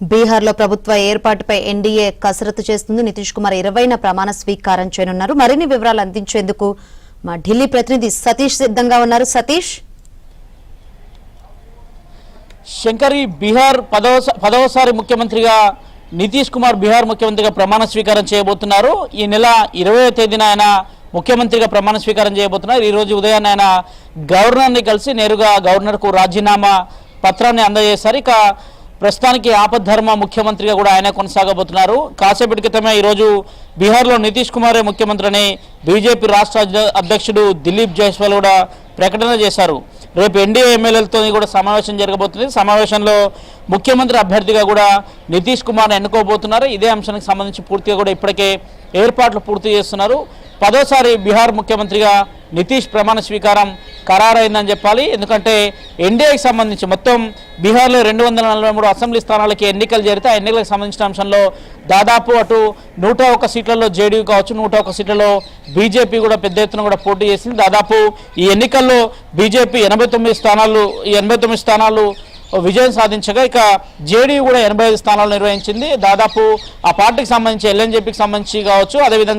బీహార్లో ప్రభుత్వ ఏర్పాటుపై ఎన్డీఏ కసరత్తు చేస్తుంది. నితీష్ కుమార్ 20న ప్రమాణ స్వీకారం చేయనున్నారు. మరిన్ని వివరాలు అందించేందుకు మా ఢిల్లీ ప్రతినిధి సతీష్ సిద్ధంగా ఉన్నారు. సతీష్, శంకరి, బీహార్ పదవసారి ముఖ్యమంత్రిగా నితీష్ కుమార్ బీహార్ ముఖ్యమంత్రిగా ప్రమాణ స్వీకారం చేయబోతున్నారు. ఈ నెల 20వ తేదీన ఆయన ముఖ్యమంత్రిగా ప్రమాణ స్వీకారం చేయబోతున్నారు. ఈ రోజు ఉదయాన్నే ఆయన గవర్నర్ని కలిసి నేరుగా గవర్నర్కు రాజీనామా పత్రాన్ని అందజేశారు. ఇక ప్రస్తుతానికి ఆపద్ధర్మ ముఖ్యమంత్రిగా కూడా ఆయన కొనసాగబోతున్నారు. కాసేపటి క్రితమే ఈరోజు బీహార్లో నితీష్ కుమారే ముఖ్యమంత్రి అని బీజేపీ రాష్ట్ర అధ్యక్షుడు దిలీప్ జైస్వాల్ కూడా ప్రకటన చేశారు. రేపు ఎన్డీఏ ఎమ్మెల్యేలతో కూడా సమావేశం జరగబోతుంది. సమావేశంలో ముఖ్యమంత్రి అభ్యర్థిగా కూడా నితీష్ కుమార్ని ఎన్నుకోబోతున్నారు. ఇదే అంశానికి సంబంధించి పూర్తిగా కూడా ఇప్పటికే ఏర్పాట్లు పూర్తి చేస్తున్నారు. 10వసారి బీహార్ ముఖ్యమంత్రిగా నితీష్ ప్రమాణ స్వీకారం ఖరారైందని చెప్పాలి. ఎందుకంటే ఎన్డీఏకి సంబంధించి మొత్తం బీహార్లో 243 అసెంబ్లీ స్థానాలకి ఎన్నికలు జరిగితే ఆ ఎన్నికలకు సంబంధించిన అంశంలో దాదాపు అటు 101 సీట్లలో జేడీయూ కావచ్చు, 101 సీట్లలో బీజేపీ కూడా పెద్ద ఎత్తున కూడా పోటీ చేసింది. దాదాపు ఈ ఎన్నికల్లో బీజేపీ 89 స్థానాలు విజయం సాధించగా ఇక జేడీయూ కూడా 85 స్థానాలు నిర్వహించింది. దాదాపు ఆ పార్టీకి సంబంధించి ఎల్ఎన్జేపీకి సంబంధించి కావచ్చు, అదేవిధంగా